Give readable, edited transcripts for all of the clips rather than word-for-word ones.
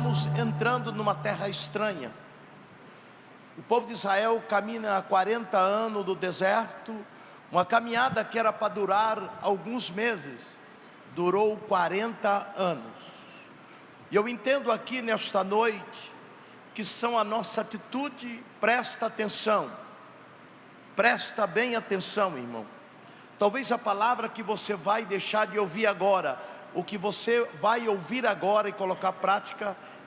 estamos entrando numa terra estranha. O povo de Israel caminha há 40 anos no deserto, uma caminhada que era para durar alguns meses, durou 40 anos. E eu entendo aqui nesta noite, que são a nossa atitude. Presta atenção, presta bem atenção, irmão. Talvez a palavra que você vai deixar de ouvir agora, o que você vai ouvir agora e colocar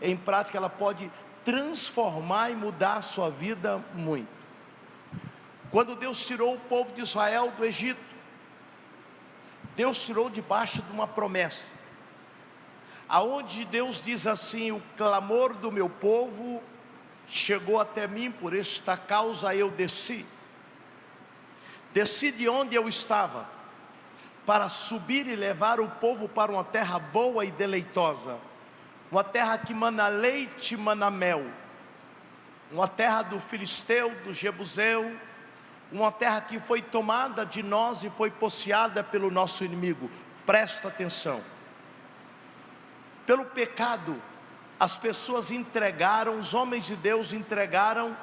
em prática, ela pode transformar e mudar a sua vida muito. Quando Deus tirou o povo de Israel do Egito, Deus tirou debaixo de uma promessa, aonde Deus diz assim: o clamor do meu povo chegou até mim, por esta causa eu desci de onde eu estava, para subir e levar o povo para uma terra boa e deleitosa, uma terra que mana leite e mana mel, uma terra do filisteu, do jebuseu, uma terra que foi tomada de nós e foi posseada pelo nosso inimigo. Presta atenção. Pelo pecado, as pessoas entregaram, os homens de Deus entregaram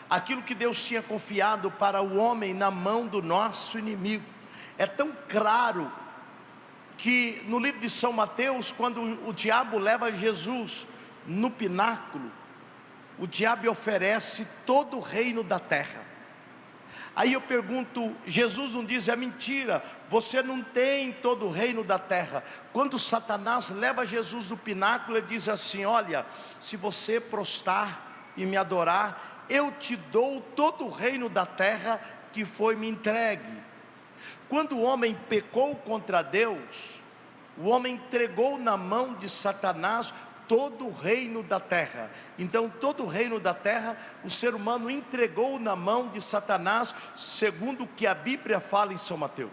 aquilo que Deus tinha confiado para o homem na mão do nosso inimigo. É tão claro que no livro de São Mateus, quando o diabo leva Jesus no pináculo, o diabo oferece todo o reino da terra. Aí eu pergunto, Jesus não diz: é mentira, você não tem todo o reino da terra. Quando Satanás leva Jesus no pináculo, ele diz assim: olha, se você prostrar e me adorar, eu te dou todo o reino da terra que foi me entregue. Quando o homem pecou contra Deus, o homem entregou na mão de Satanás todo o reino da terra. Então todo o reino da terra, o ser humano entregou na mão de Satanás, segundo o que a Bíblia fala em São Mateus.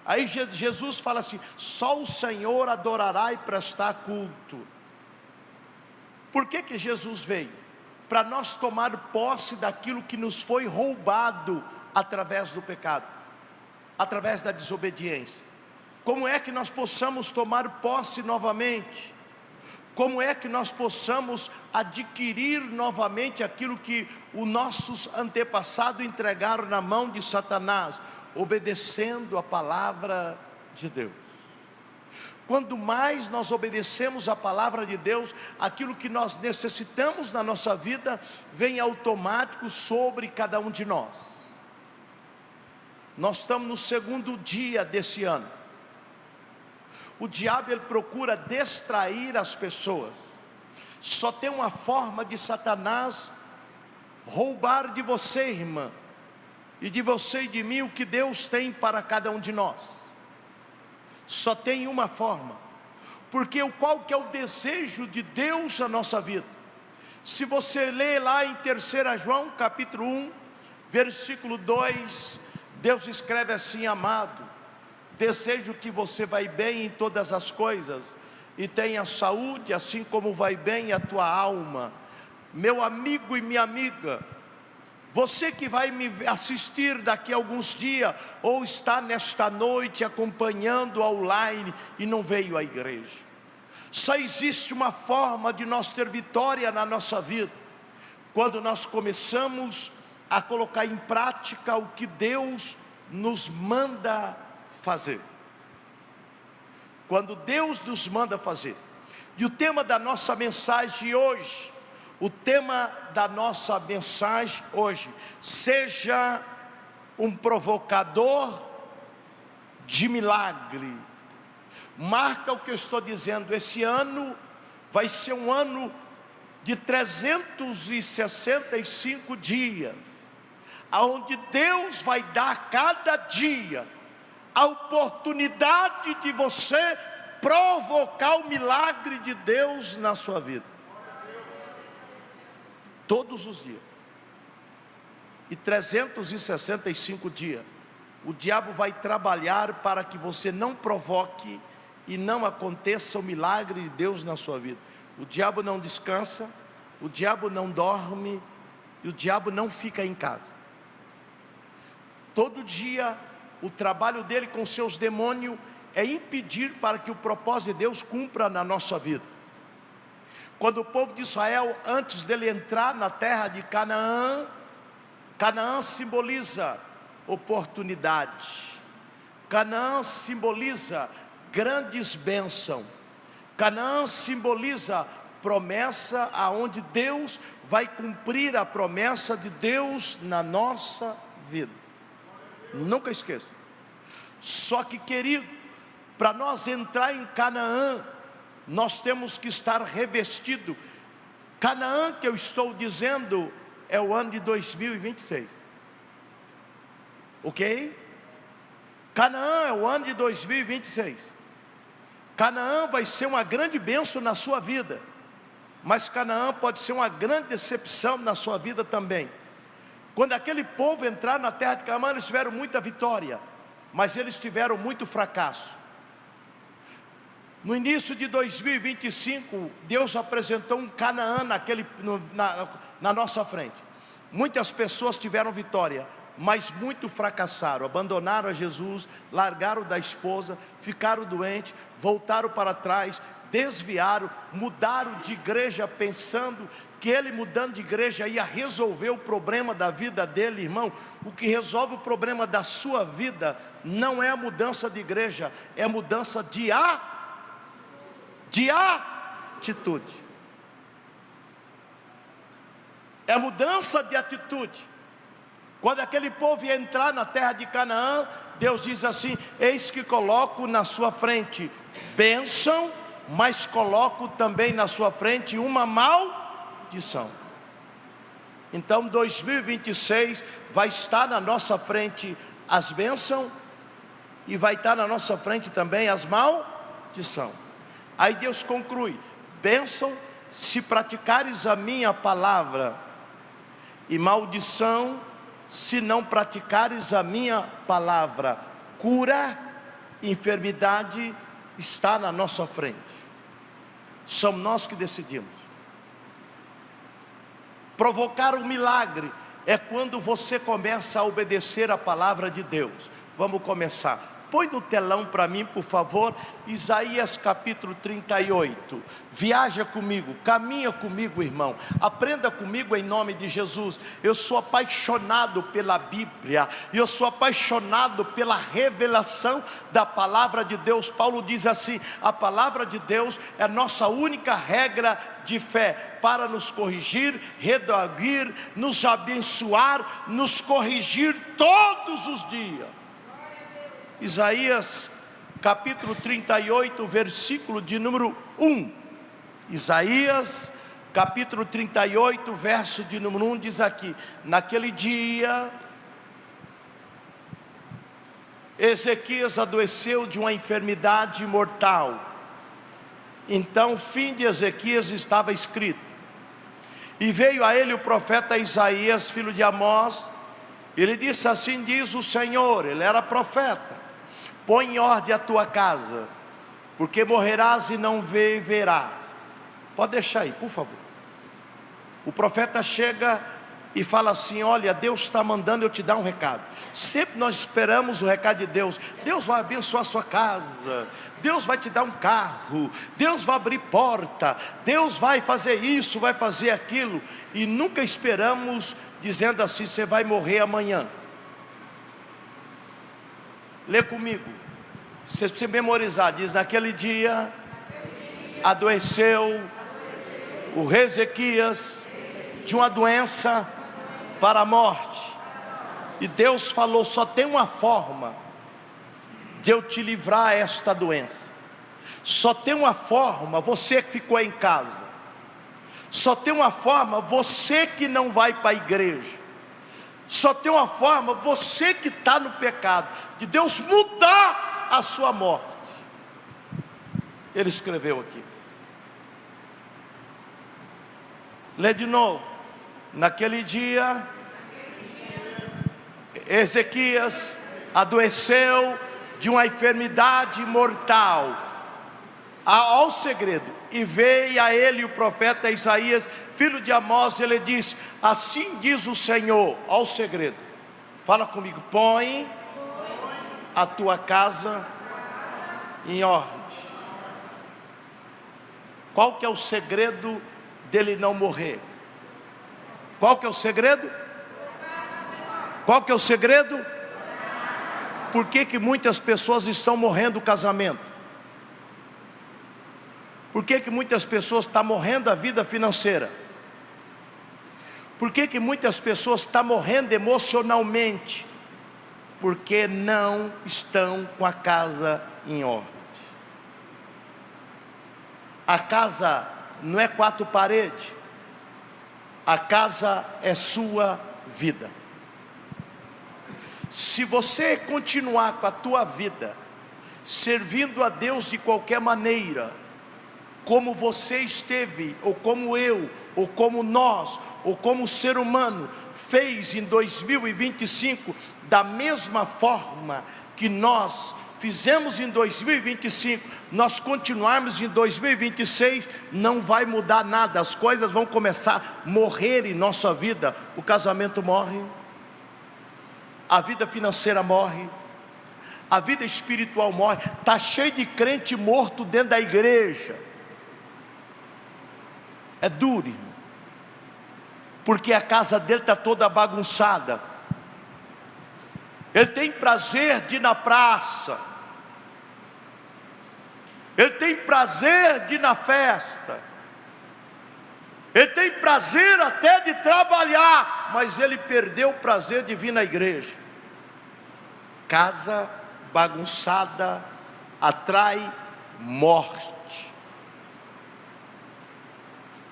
Aí Jesus fala assim: só o Senhor adorará e prestar culto. Por que Jesus veio? Para nós tomar posse daquilo que nos foi roubado através do pecado, através da desobediência. Como é que nós possamos tomar posse novamente? Como é que nós possamos adquirir novamente aquilo que os nossos antepassados entregaram na mão de Satanás? Obedecendo a palavra de Deus. Quanto mais nós obedecemos a palavra de Deus, aquilo que nós necessitamos na nossa vida vem automático sobre cada um de nós. Nós estamos no segundo dia desse ano. O diabo, ele procura distrair as pessoas. Só tem uma forma de Satanás roubar de você, irmã, e de você e de mim, o que Deus tem para cada um de nós. Só tem uma forma. Porque qual que é o desejo de Deus na nossa vida? Se você ler lá em 3 João capítulo 1, versículo 2, Deus escreve assim: amado, desejo que você vai bem em todas as coisas e tenha saúde, assim como vai bem a tua alma. Meu amigo e minha amiga, você que vai me assistir daqui a alguns dias, ou está nesta noite acompanhando online e não veio à igreja, só existe uma forma de nós ter vitória na nossa vida: quando nós começamos a colocar em prática o que Deus nos manda fazer. Quando Deus nos manda fazer. E o tema da nossa mensagem hoje, seja um provocador de milagre. Marca o que eu estou dizendo: esse ano vai ser um ano de 365 dias, aonde Deus vai dar a cada dia a oportunidade de você provocar o milagre de Deus na sua vida. Todos os dias. E 365 dias, o diabo vai trabalhar para que você não provoque e não aconteça o milagre de Deus na sua vida. O diabo não descansa, o diabo não dorme, e o diabo não fica em casa. Todo dia, o trabalho dele com seus demônios é impedir para que o propósito de Deus cumpra na nossa vida. Quando o povo de Israel, antes dele entrar na terra de Canaã, Canaã simboliza oportunidade, Canaã simboliza grandes bênçãos, Canaã simboliza promessa, aonde Deus vai cumprir a promessa de Deus na nossa vida. Nunca esqueça. Só que, querido, para nós entrar em Canaã, nós temos que estar revestido. Canaã que eu estou dizendo é o ano de 2026. Ok? Canaã é o ano de 2026. Canaã vai ser uma grande bênção na sua vida, mas Canaã pode ser uma grande decepção na sua vida também. Quando aquele povo entrar na terra de Canaã, eles tiveram muita vitória, mas eles tiveram muito fracasso. No início de 2025, Deus apresentou um Canaã na nossa frente. Muitas pessoas tiveram vitória, mas muito fracassaram, abandonaram a Jesus, largaram da esposa, ficaram doentes, voltaram para trás, desviaram, mudaram de igreja pensando que ele mudando de igreja ia resolver o problema da vida dele. Irmão, o que resolve o problema da sua vida não é a mudança de igreja, é a mudança de atitude. É mudança de atitude. Quando aquele povo ia entrar na terra de Canaã, Deus diz assim: eis que coloco na sua frente bênção, mas coloco também na sua frente uma maldição. Então 2026 vai estar na nossa frente as bênçãos, e vai estar na nossa frente também as maldição. Aí Deus conclui: bênção, se praticares a minha palavra, e maldição, se não praticares a minha palavra. Cura, enfermidade está na nossa frente. Somos nós que decidimos. Provocar um milagre é quando você começa a obedecer a palavra de Deus. Vamos começar. Põe no telão para mim, por favor, Isaías capítulo 38. Viaja comigo, caminha comigo, irmão. Aprenda comigo em nome de Jesus. Eu sou apaixonado pela Bíblia, eu sou apaixonado pela revelação da palavra de Deus. Paulo diz assim: a palavra de Deus é a nossa única regra de fé, para nos corrigir, redarguir, nos abençoar, nos corrigir todos os dias. Isaías capítulo 38, versículo de número 1. Isaías capítulo 38, verso de número 1 diz aqui: naquele dia Ezequias adoeceu de uma enfermidade mortal. Então o fim de Ezequias estava escrito. E veio a ele o profeta Isaías, filho de Amós. Ele disse: assim diz o Senhor. Ele era profeta: põe em ordem a tua casa, porque morrerás e não verás. Pode deixar aí, por favor. O profeta chega e fala assim: olha, Deus está mandando eu te dar um recado. Sempre nós esperamos o recado de Deus. Deus vai abençoar a sua casa, Deus vai te dar um carro, Deus vai abrir porta, Deus vai fazer isso, vai fazer aquilo. E nunca esperamos dizendo assim: você vai morrer amanhã. Lê comigo, você precisa memorizar. Diz: naquele dia adoeceu o rei Ezequias de uma doença para a morte. E Deus falou: só tem uma forma de eu te livrar esta doença. Só tem uma forma, você que ficou em casa. Só tem uma forma, você que não vai para a igreja. Só tem uma forma, você que está no pecado, de Deus mudar a sua morte. Ele escreveu aqui. Lê de novo. Naquele dia Ezequias adoeceu de uma enfermidade mortal. Ao segredo. E veio a ele o profeta Isaías, filho de Amós. Ele disse: assim diz o Senhor. Ao segredo. Fala comigo: põe a tua casa em ordem. Qual que é o segredo dele não morrer? Qual que é o segredo? Qual que é o segredo? Por que muitas pessoas estão morrendo o casamento? Por que muitas pessoas estão morrendo a vida financeira? Por que muitas pessoas estão morrendo emocionalmente? Porque não estão com a casa em ordem. A casa não é quatro paredes. A casa é sua vida. Se você continuar com a tua vida servindo a Deus de qualquer maneira, como você esteve, ou como eu, ou como nós, ou como o ser humano fez em 2025, da mesma forma que nós fizemos em 2025, nós continuarmos em 2026, não vai mudar nada, as coisas vão começar a morrer em nossa vida. O casamento morre, a vida financeira morre, a vida espiritual morre. Está cheio de crente morto dentro da igreja. É duro, irmão, porque a casa dele está toda bagunçada. Ele tem prazer de ir na praça, ele tem prazer de ir na festa, ele tem prazer até de trabalhar, mas ele perdeu o prazer de vir na igreja. Casa bagunçada atrai morte.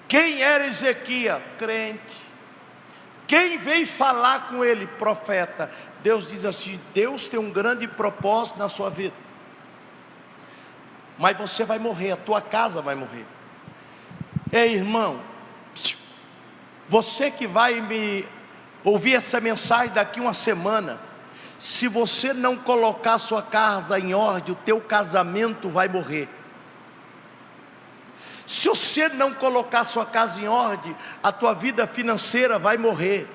Quem era Ezequias? Crente. Quem veio falar com ele? Profeta. Deus diz assim: Deus tem um grande propósito na sua vida, mas você vai morrer, a tua casa vai morrer. Ei, irmão, você que vai me ouvir essa mensagem daqui uma semana, se você não colocar a sua casa em ordem, o teu casamento vai morrer. Se você não colocar a sua casa em ordem, a tua vida financeira vai morrer.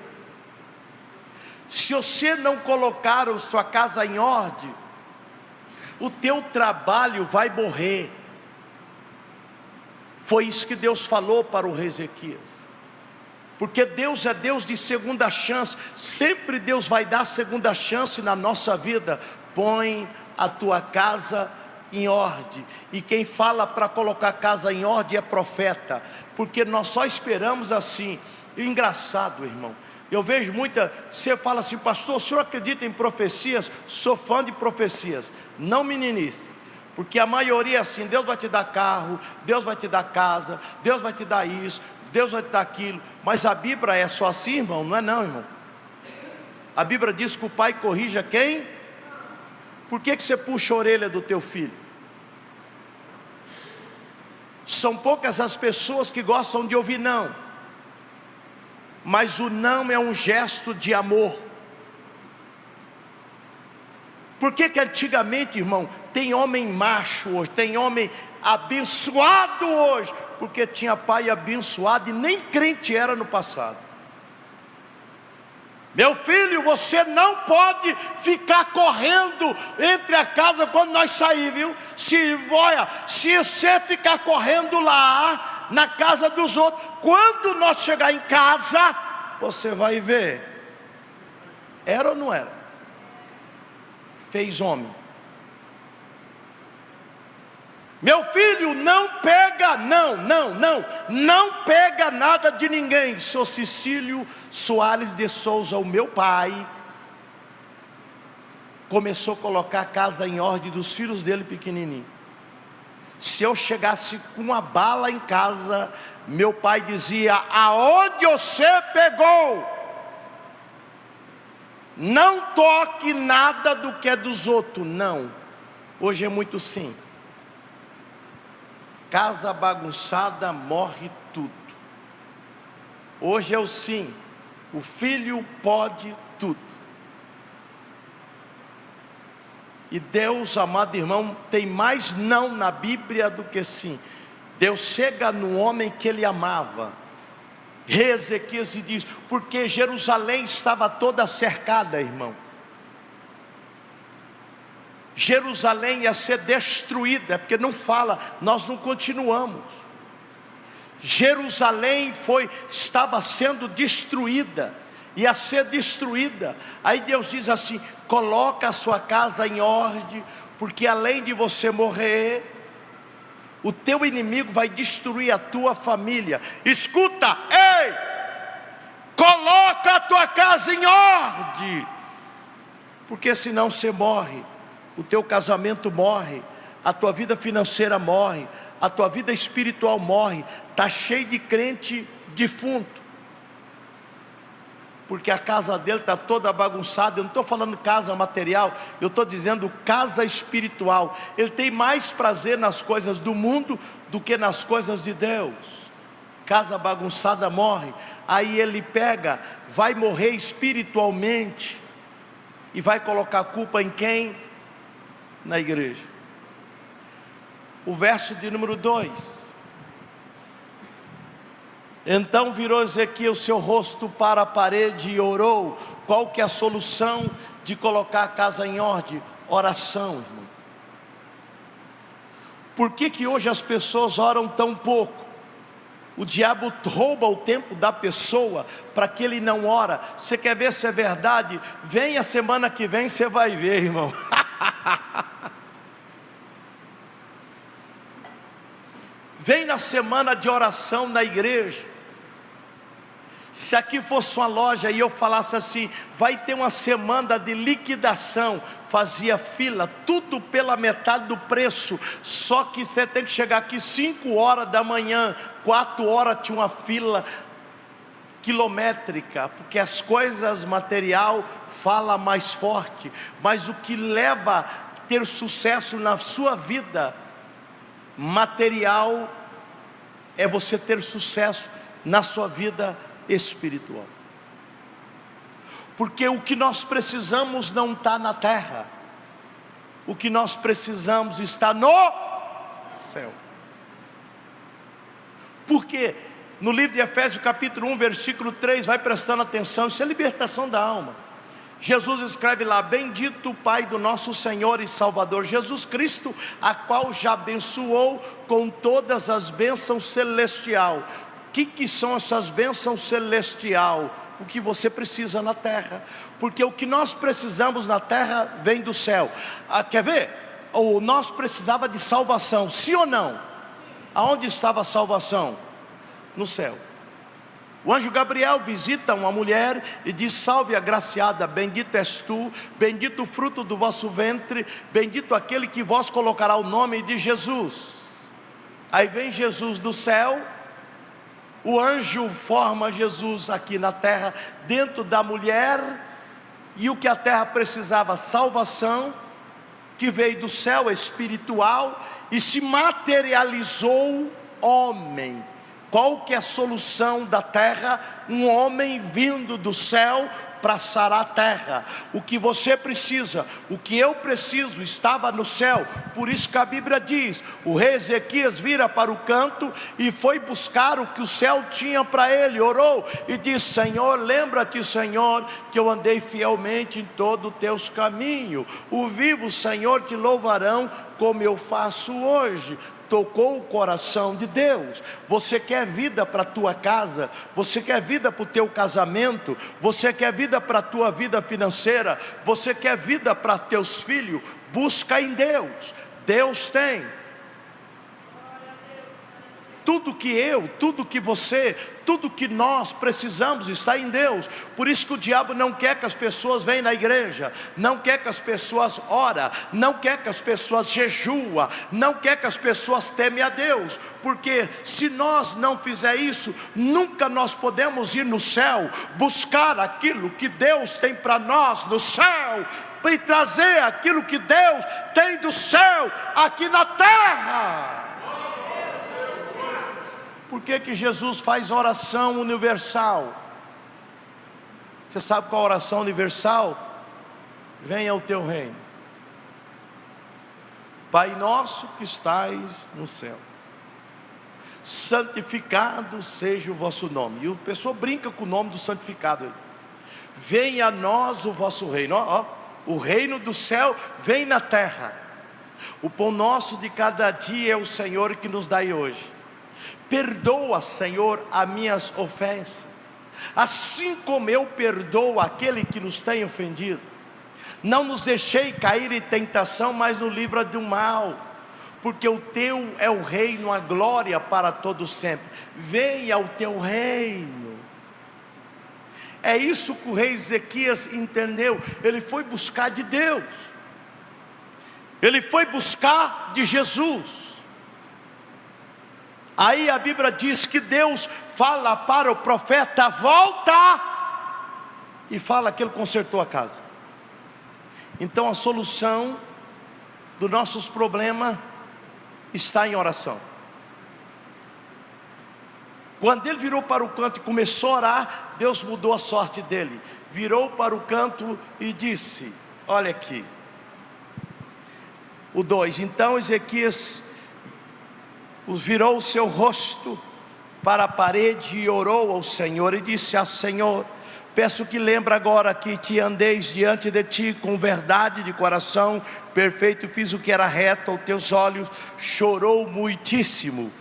Se você não colocar a sua casa em ordem, o teu trabalho vai morrer. Foi isso que Deus falou para o rei Ezequias. Porque Deus é Deus de segunda chance. Sempre Deus vai dar segunda chance na nossa vida. Põe a tua casa em ordem. E quem fala para colocar a casa em ordem é profeta, porque nós só esperamos assim. Engraçado, irmão, eu vejo muita, você fala assim: pastor, o senhor acredita em profecias? Sou fã de profecias. Não meninice, porque a maioria é assim: Deus vai te dar carro, Deus vai te dar casa, Deus vai te dar isso, Deus vai te dar aquilo. Mas a Bíblia é só assim, irmão? Não é não, irmão. A Bíblia diz que o pai corrija quem? Por que você puxa a orelha do teu filho? São poucas as pessoas que gostam de ouvir não, mas o não é um gesto de amor. Por que antigamente, irmão, tem homem macho hoje, tem homem abençoado hoje? Porque tinha pai abençoado e nem crente era no passado. Meu filho, você não pode ficar correndo entre a casa quando nós sair, viu? Se você ficar correndo lá na casa dos outros, quando nós chegar em casa, você vai ver. Era ou não era? Fez homem. Meu filho, não pega, não pega nada de ninguém. Seu Cecílio Soares de Souza, o meu pai, começou a colocar a casa em ordem dos filhos dele pequenininho. Se eu chegasse com uma bala em casa, meu pai dizia: aonde você pegou? Não toque nada do que é dos outros. Não, hoje é muito sim. Casa bagunçada morre tudo. Hoje é o sim. O filho pode tudo. E Deus, amado irmão, tem mais não na Bíblia do que sim. Deus chega no homem que ele amava. Rei Ezequias e diz: porque Jerusalém estava toda cercada, irmão. Jerusalém ia ser destruída, é porque não fala, nós não continuamos. Jerusalém estava sendo destruída, ia ser destruída. Aí Deus diz assim: coloca a sua casa em ordem, porque além de você morrer, o teu inimigo vai destruir a tua família. Escuta, ei, coloca a tua casa em ordem, porque senão você morre, o teu casamento morre, a tua vida financeira morre, a tua vida espiritual morre. Está cheio de crente defunto, porque a casa dele está toda bagunçada. Eu não estou falando casa material, eu estou dizendo casa espiritual. Ele tem mais prazer nas coisas do mundo do que nas coisas de Deus. Casa bagunçada morre. Aí ele vai morrer espiritualmente, e vai colocar a culpa em quem? Na igreja. O verso de número 2: então virou Ezequiel seu rosto para a parede e orou. Qual que é a solução de colocar a casa em ordem? Oração, irmão. Por que hoje as pessoas oram tão pouco? O diabo rouba o tempo da pessoa para que ele não ora. Você quer ver se é verdade? Vem a semana que vem, você vai ver, irmão. Vem na semana de oração na igreja. Se aqui fosse uma loja e eu falasse assim: vai ter uma semana de liquidação, fazia fila, tudo pela metade do preço. Só que você tem que chegar aqui 5 horas da manhã, 4 horas tinha uma fila quilométrica, porque as coisas material fala mais forte. Mas o que leva a ter sucesso na sua vida material é você ter sucesso na sua vida espiritual. Porque o que nós precisamos não está na terra, o que nós precisamos está no céu. Porque no livro de Efésios capítulo 1 versículo 3, vai prestando atenção, isso é libertação da alma. Jesus escreve lá: bendito o Pai do nosso Senhor e Salvador Jesus Cristo, a qual já abençoou com todas as bênçãos celestial. O que são essas bênçãos celestial? O que você precisa na terra, porque o que nós precisamos na terra vem do céu. Quer ver? Nós precisava de salvação, sim ou não? Aonde estava a salvação? No céu. O anjo Gabriel visita uma mulher e diz: salve agraciada, bendita és tu, bendito o fruto do vosso ventre, bendito aquele que vos colocará o nome de Jesus. Aí vem Jesus do céu, o anjo forma Jesus aqui na terra, dentro da mulher, e o que a terra precisava, salvação, que veio do céu espiritual, e se materializou homem. Qual que é a solução da terra? Um homem vindo do céu para sarar a terra. O que você precisa, o que eu preciso, estava no céu. Por isso que a Bíblia diz: o rei Ezequias vira para o canto e foi buscar o que o céu tinha para ele. Orou e disse: Senhor, lembra-te, Senhor, que eu andei fielmente em todos os teus caminhos. O vivo Senhor te louvarão como eu faço hoje. Tocou o coração de Deus. Você quer vida para a tua casa? Você quer vida para o teu casamento? Você quer vida para a tua vida financeira? Você quer vida para teus filhos? Busca em Deus. Deus tem. Tudo que você, tudo que nós precisamos está em Deus. Por isso que o diabo não quer que as pessoas venham na igreja, não quer que as pessoas orem, não quer que as pessoas jejuam, não quer que as pessoas temem a Deus. Porque se nós não fizer isso, nunca nós podemos ir no céu, buscar aquilo que Deus tem para nós no céu, e trazer aquilo que Deus tem do céu aqui na terra. Por que Jesus faz oração universal? Você sabe qual a oração universal? Venha o teu reino. Pai nosso que estais no céu, santificado seja o vosso nome. E o pessoal brinca com o nome do santificado. Venha a nós o vosso reino. o reino do céu vem na terra. O pão nosso de cada dia é o Senhor que nos dai hoje. Perdoa, Senhor, as minhas ofensas, assim como eu perdoo aquele que nos tem ofendido. Não nos deixei cair em tentação, mas nos livra do mal, porque o teu é o reino, a glória para todos sempre. Venha o teu reino. É isso que o rei Ezequias entendeu. Ele foi buscar de Deus, ele foi buscar de Jesus. Aí a Bíblia diz que Deus fala para o profeta: volta, e fala que ele consertou a casa. Então a solução dos nossos problemas está em oração. Quando ele virou para o canto e começou a orar, Deus mudou a sorte dele. Virou para o canto e disse, olha aqui, o 2: então Ezequias virou o seu rosto para a parede e orou ao Senhor e disse: Senhor, peço que lembre agora que te andeis diante de ti com verdade de coração perfeito, fiz o que era reto aos teus olhos. Chorou muitíssimo.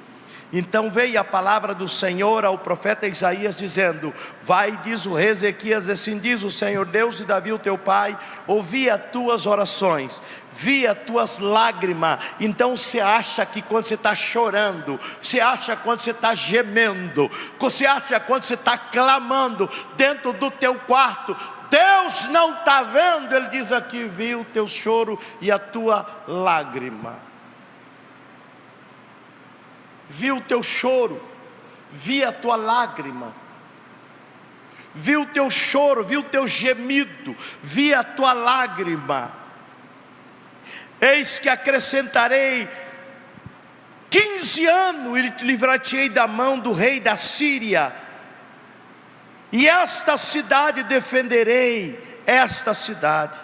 Então veio a palavra do Senhor ao profeta Isaías dizendo: vai, diz o rei Ezequias, assim diz o Senhor Deus de Davi o teu pai, ouvi as tuas orações, vi as tuas lágrimas. Então você acha que quando você está chorando, você acha quando você está gemendo, você acha quando você está clamando dentro do teu quarto, Deus não está vendo? Ele diz aqui: vi o teu choro e a tua lágrima. Vi o teu choro, vi a tua lágrima, vi o teu choro, vi o teu gemido, vi a tua lágrima. Eis que acrescentarei 15 anos e te livrar-te-ei da mão do rei da Síria, e esta cidade defenderei, esta cidade.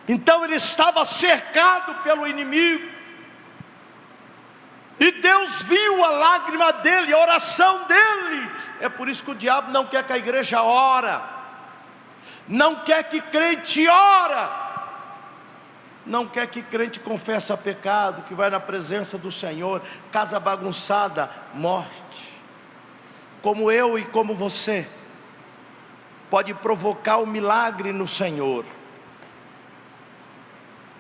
Então ele estava cercado pelo inimigo, e Deus viu a lágrima dele, a oração dele. É por isso que o diabo não quer que a igreja ora, não quer que crente ora, não quer que crente confessa pecado, que vai na presença do Senhor. Casa bagunçada, morte. Como eu e como você pode provocar o milagre no Senhor,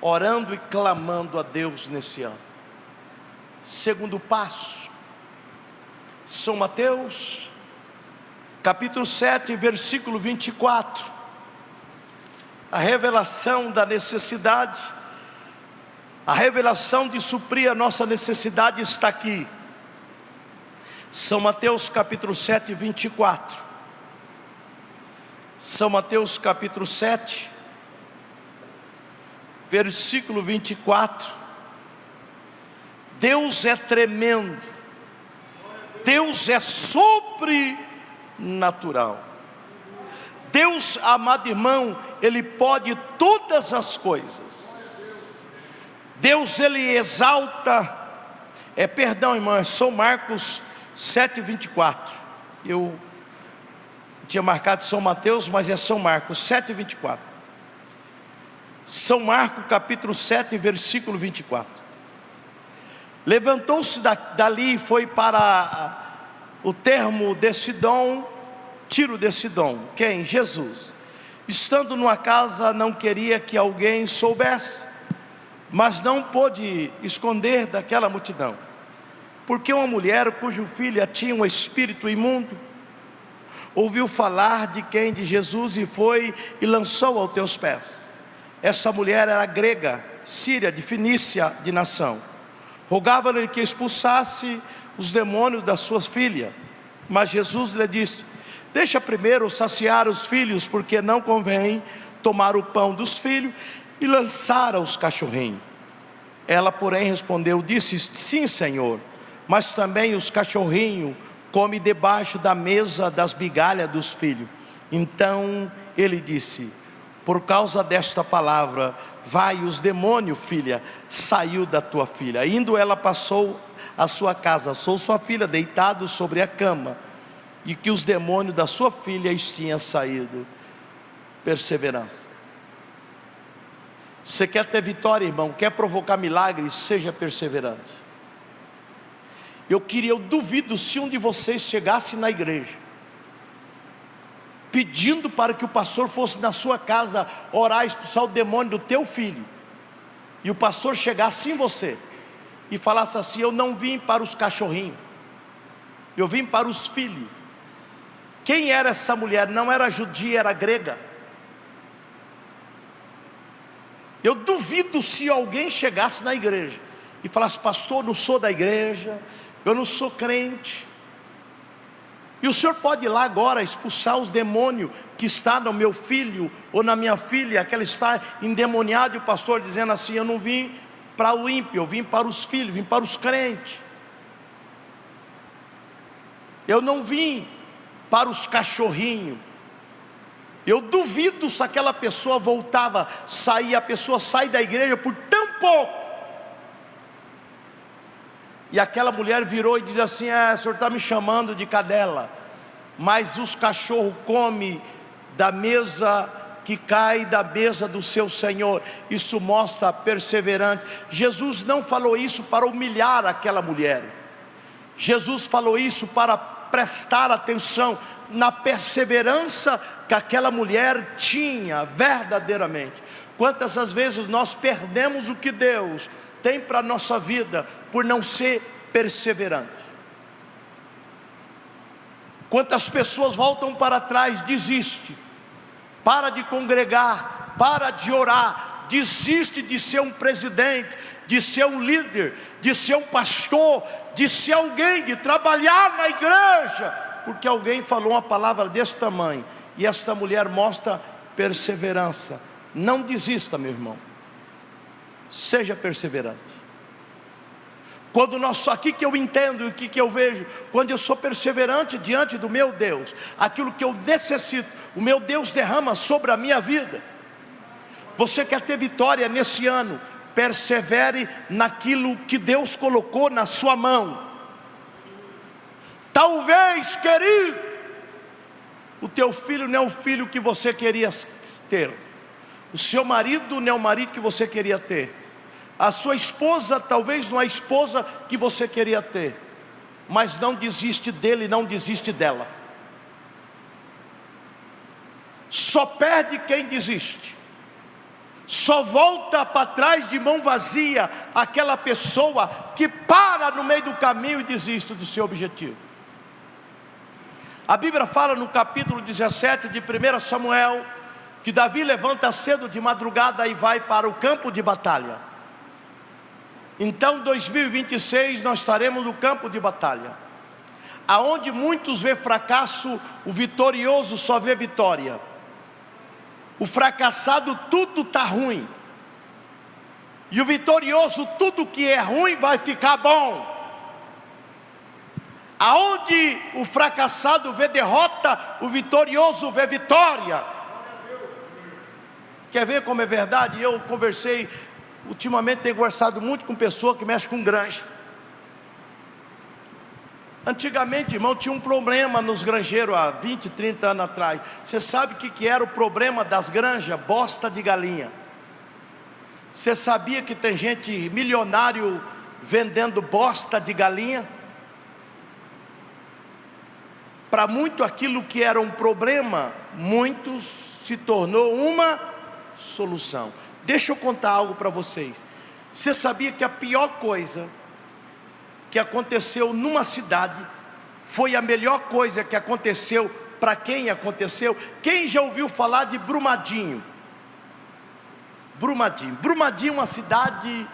orando e clamando a Deus nesse ano. Segundo passo, São Mateus, capítulo 7, versículo 24. A revelação da necessidade, a revelação de suprir a nossa necessidade está aqui. São Mateus capítulo 7, 24. São Mateus capítulo 7, versículo 24. Deus é tremendo, Deus é sobrenatural. Deus, amado irmão, Ele pode todas as coisas. Deus, Ele exalta, perdão irmão, é São Marcos 7, 24. Eu tinha marcado São Mateus, mas é São Marcos 7, 24. São Marcos capítulo 7, versículo 24. Levantou-se dali e foi para o termo de Sidom, Tiro de Sidom. Quem? Jesus. Estando numa casa, não queria que alguém soubesse, mas não pôde esconder daquela multidão, porque uma mulher cujo filho tinha um espírito imundo ouviu falar de quem? De Jesus, e foi e lançou aos teus pés. Essa mulher era grega, síria, de Fenícia de nação. Rogava-lhe que expulsasse os demônios da sua filha. Mas Jesus lhe disse: deixa primeiro saciar os filhos, porque não convém tomar o pão dos filhos e lançar aos cachorrinhos. Ela, porém, respondeu, disse: sim, Senhor, mas também os cachorrinhos comem debaixo da mesa das migalhas dos filhos. Então ele disse: por causa desta palavra, vai, os demônios, filha, saiu da tua filha. Indo ela, passou a sua casa, achou sua filha deitado sobre a cama, e que os demônios da sua filha tinham saído. Perseverança. Você quer ter vitória, irmão? Quer provocar milagres? Seja perseverante. Eu duvido se um de vocês chegasse na igreja pedindo para que o pastor fosse na sua casa orar, expulsar o demônio do teu filho, e o pastor chegasse em você e falasse assim: eu não vim para os cachorrinhos, eu vim para os filhos. Quem era essa mulher? Não era judia, era grega. Eu duvido se alguém chegasse na igreja e falasse: pastor, não sou da igreja, eu não sou crente, e o senhor pode ir lá agora expulsar os demônios que está no meu filho ou na minha filha, que ela está endemoniada, e o pastor dizendo assim: eu não vim para o ímpio, eu vim para os filhos, vim para os crentes, eu não vim para os cachorrinhos. Eu duvido se aquela pessoa voltava, a pessoa sai da igreja por tão pouco, e aquela mulher virou e diz assim: o senhor está me chamando de cadela, mas os cachorros comem da mesa que cai da mesa do seu Senhor. Isso mostra perseverante. Jesus não falou isso para humilhar aquela mulher, Jesus falou isso para prestar atenção na perseverança que aquela mulher tinha verdadeiramente. Quantas as vezes nós perdemos o que Deus tem para a nossa vida por não ser perseverante? Quantas pessoas voltam para trás, desiste, para de congregar, para de orar, desiste de ser um presidente, de ser um líder, de ser um pastor, de ser alguém, de trabalhar na igreja, porque alguém falou uma palavra desse tamanho. E esta mulher mostra perseverança. Não desista, meu irmão, seja perseverante. Quando nós, aqui que eu entendo e o que eu vejo, quando eu sou perseverante diante do meu Deus, aquilo que eu necessito, o meu Deus derrama sobre a minha vida. Você quer ter vitória nesse ano? Persevere naquilo que Deus colocou na sua mão. Talvez, querido, o teu filho não é o filho que você queria ter, o seu marido não é o marido que você queria ter, a sua esposa talvez não é a esposa que você queria ter, mas não desiste dele, não desiste dela. Só perde quem desiste, só volta para trás de mão vazia aquela pessoa que para no meio do caminho e desiste do seu objetivo. A Bíblia fala no capítulo 17 de 1 Samuel, que Davi levanta cedo de madrugada e vai para o campo de batalha. Então 2026 nós estaremos no campo de batalha, aonde muitos vê fracasso, o vitorioso só vê vitória. O fracassado tudo está ruim, e o vitorioso tudo que é ruim vai ficar bom. Aonde o fracassado vê derrota, o vitorioso vê vitória. Quer ver como é verdade? Eu conversei, ultimamente tenho conversado muito com pessoa que mexe com granja. Antigamente, irmão, tinha um problema nos granjeiros há 20, 30 anos atrás. Você sabe o que era o problema das granjas? Bosta de galinha. Você sabia que tem gente milionário vendendo bosta de galinha? Para muito aquilo que era um problema, muitos se tornou uma solução. Deixa eu contar algo para vocês. Você sabia que a pior coisa que aconteceu numa cidade foi a melhor coisa que aconteceu para quem aconteceu? Quem já ouviu falar de Brumadinho? Brumadinho é uma cidade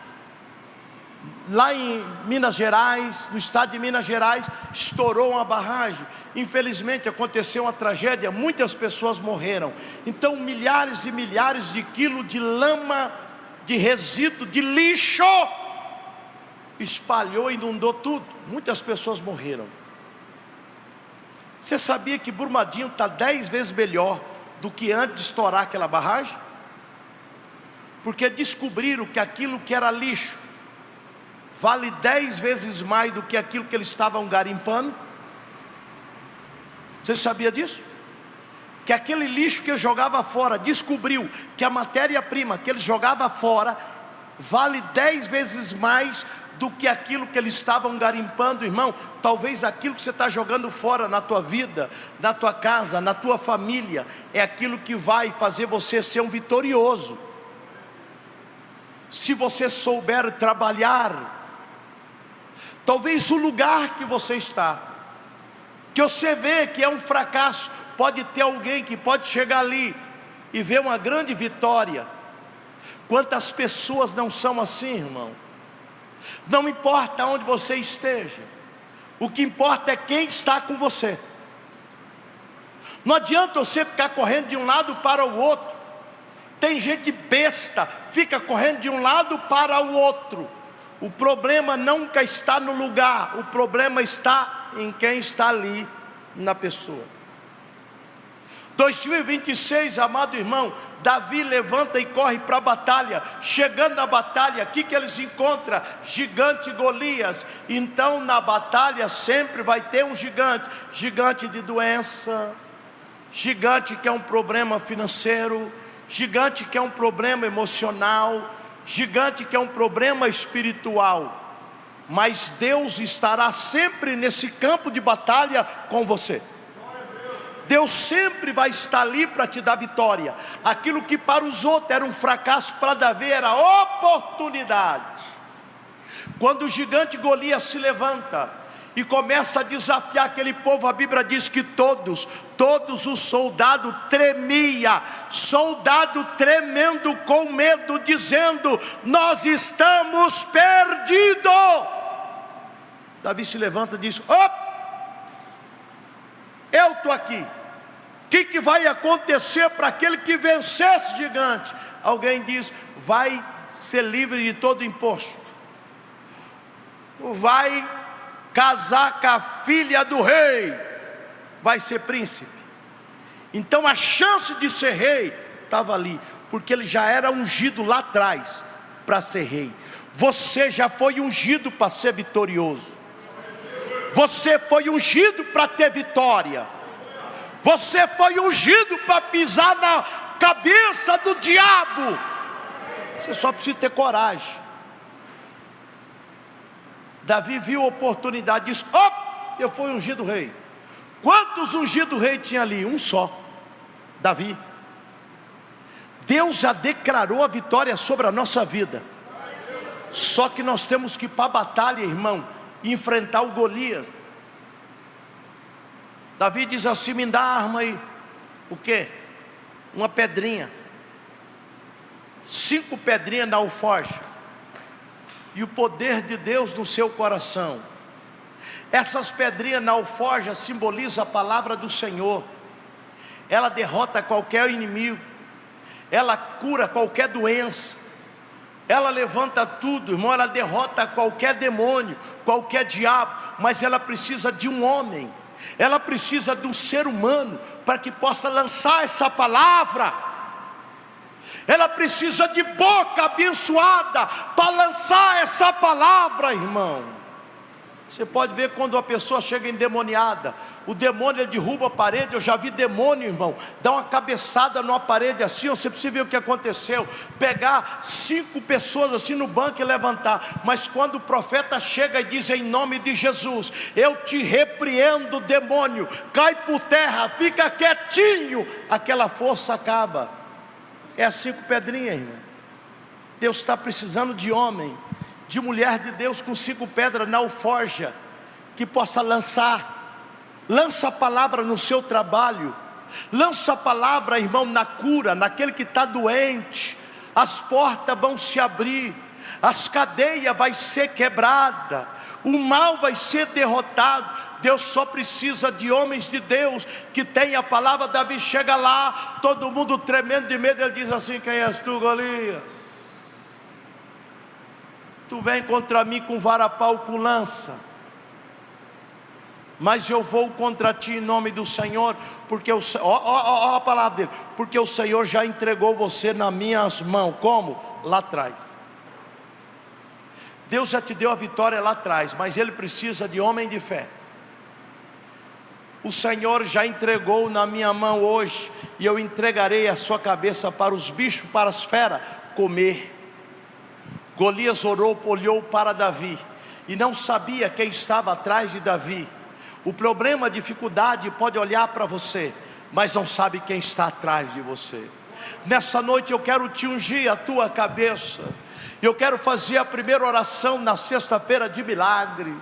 lá em Minas Gerais, no estado de Minas Gerais. Estourou uma barragem, infelizmente aconteceu uma tragédia, muitas pessoas morreram. Então milhares e milhares de quilos de lama, de resíduo, de lixo espalhou, inundou tudo, muitas pessoas morreram. Você sabia que Brumadinho está 10 vezes melhor do que antes de estourar aquela barragem? Porque descobriram que aquilo que era lixo vale 10 vezes mais do que aquilo que eles estavam garimpando. Você sabia disso? que aquele lixo que ele jogava fora, descobriu que a matéria-prima que ele jogava fora vale 10 vezes mais do que aquilo que eles estavam garimpando, irmão. Talvez aquilo que você está jogando fora na tua vida, na tua casa, na tua família, é aquilo que vai fazer você ser um vitorioso. Se você souber trabalhar. Talvez o lugar que você está, que você vê que é um fracasso, pode ter alguém que pode chegar ali e ver uma grande vitória. Quantas pessoas não são assim, irmão? Não importa onde você esteja, o que importa é quem está com você. Não adianta você ficar correndo de um lado para o outro. Tem gente besta, fica correndo de um lado para o outro. O problema nunca está no lugar, o problema está em quem está ali na pessoa. 2026, amado irmão, Davi levanta e corre para a batalha. Chegando na batalha, o que eles encontram? Gigante Golias. Então na batalha sempre vai ter um gigante. Gigante de doença, gigante que é um problema financeiro, gigante que é um problema emocional, gigante que é um problema espiritual. Mas Deus estará sempre nesse campo de batalha com você. Deus sempre vai estar ali para te dar vitória. Aquilo que para os outros era um fracasso, para Davi era oportunidade. Quando o gigante Golias se levanta e começa a desafiar aquele povo, a Bíblia diz que todos os soldados tremia, soldado tremendo com medo, dizendo: nós estamos perdidos. Davi se levanta e diz: eu estou aqui. O que vai acontecer para aquele que vencer esse gigante? Alguém diz: vai ser livre de todo imposto, vai casar com a filha do rei, vai ser príncipe. Então a chance de ser rei estava ali, porque ele já era ungido lá atrás para ser rei. Você já foi ungido para ser vitorioso. Você foi ungido para ter vitória. Você foi ungido para pisar na cabeça do diabo. Você só precisa ter coragem. Davi viu a oportunidade, disse: eu fui ungido rei. Quantos ungidos rei tinha ali? Um só, Davi. Deus já declarou a vitória sobre a nossa vida. Só que nós temos que ir para a batalha, irmão, e enfrentar o Golias. Davi diz assim: me dá a arma aí. O quê? Uma pedrinha. 5 pedrinhas na alforja. E o poder de Deus no seu coração. Essas pedrinhas na alforja simbolizam a palavra do Senhor. Ela derrota qualquer inimigo. Ela cura qualquer doença. Ela levanta tudo, irmão. Ela derrota qualquer demônio, qualquer diabo. Mas ela precisa de um homem. Ela precisa de um ser humano para que possa lançar essa palavra. Ela precisa de boca abençoada para lançar essa palavra, irmão. Você pode ver quando a pessoa chega endemoniada, o demônio ele derruba a parede. Eu já vi demônio, irmão, dar uma cabeçada numa parede assim. Você precisa ver o que aconteceu. Pegar 5 pessoas assim no banco e levantar. Mas quando o profeta chega e diz: em nome de Jesus, eu te repreendo, demônio, cai por terra, fica quietinho, aquela força acaba. É as 5 pedrinhas, irmão. Deus está precisando de homem, de mulher de Deus com 5 pedras na alforja, que possa lançar. Lança a palavra no seu trabalho. Lança a palavra, irmão, na cura, naquele que está doente. As portas vão se abrir, as cadeias vão ser quebradas, o mal vai ser derrotado. Deus só precisa de homens de Deus que tenham a palavra. Davi chega lá, todo mundo tremendo de medo. Ele diz assim: quem és tu, Golias? Tu vem contra mim com varapau, com lança, mas eu vou contra ti em nome do Senhor, porque a palavra dele, porque o Senhor já entregou você nas minhas mãos. Como? Lá atrás. Deus já te deu a vitória lá atrás, mas Ele precisa de homem de fé. o Senhor já entregou na minha mão hoje, e eu entregarei a sua cabeça para os bichos, para as feras comer. Golias olhou para Davi e não sabia quem estava atrás de Davi. O problema, a dificuldade, pode olhar para você, mas não sabe quem está atrás de você. Nessa noite eu quero te ungir a tua cabeça. Eu quero fazer a primeira oração na sexta-feira de milagre.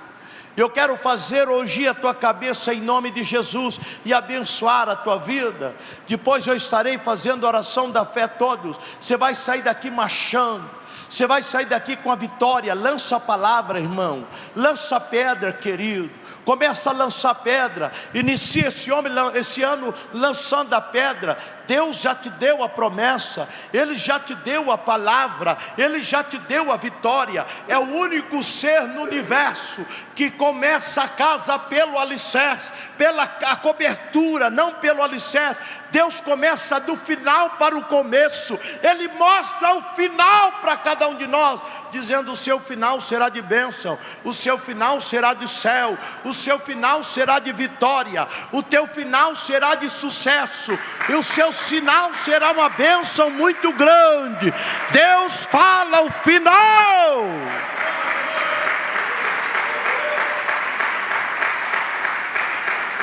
Eu quero fazer hoje a tua cabeça em nome de Jesus e abençoar a tua vida. Depois eu estarei fazendo a oração da fé todos. Você vai sair daqui marchando. Você vai sair daqui com a vitória. Lança a palavra, irmão. Lança a pedra, querido. Começa a lançar pedra. Inicia esse ano lançando a pedra. Deus já te deu a promessa, Ele já te deu a palavra, Ele já te deu a vitória. É o único ser no universo que começa a casa pelo alicerce, pela a cobertura, não pelo alicerce. Deus começa do final para o começo. Ele mostra o final para cada um de nós, dizendo: o seu final será de bênção, o seu final será de céu, o seu final será de vitória, o teu final será de sucesso, e o seu final será uma bênção muito grande. Deus fala o final.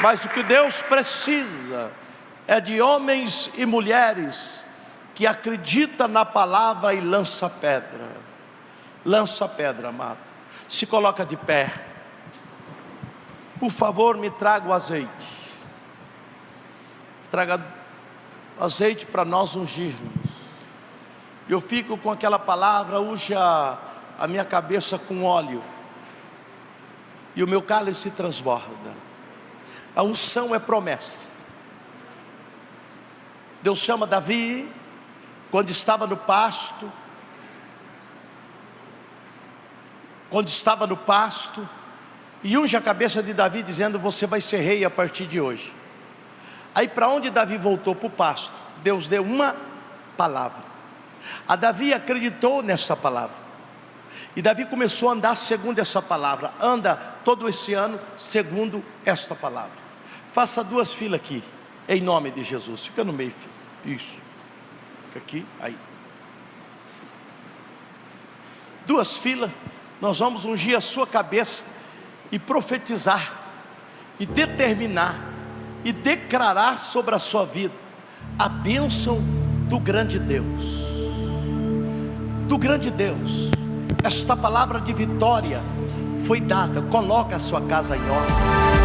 Mas o que Deus precisa é de homens e mulheres que acreditam na palavra e lança pedra. Lança pedra, amado. Se coloca de pé. Por favor, me traga o azeite. Traga azeite para nós ungirmos. Eu fico com aquela palavra: unja a minha cabeça com óleo, e o meu cálice transborda. A unção é promessa. Deus chama Davi quando estava no pasto. E unge a cabeça de Davi, dizendo: você vai ser rei a partir de hoje. Aí para onde Davi voltou? Para o pasto. Deus deu uma palavra. A Davi acreditou nessa palavra, e Davi começou a andar segundo essa palavra. Anda todo esse ano segundo esta palavra. Faça duas filas aqui, em nome de Jesus. Fica no meio, filho. Isso. Fica aqui, aí. Duas filas. Nós vamos ungir a sua cabeça e profetizar, e determinar, e declarar sobre a sua vida a bênção do grande Deus. Do grande Deus. Esta palavra de vitória foi dada. Coloca a sua casa em ordem.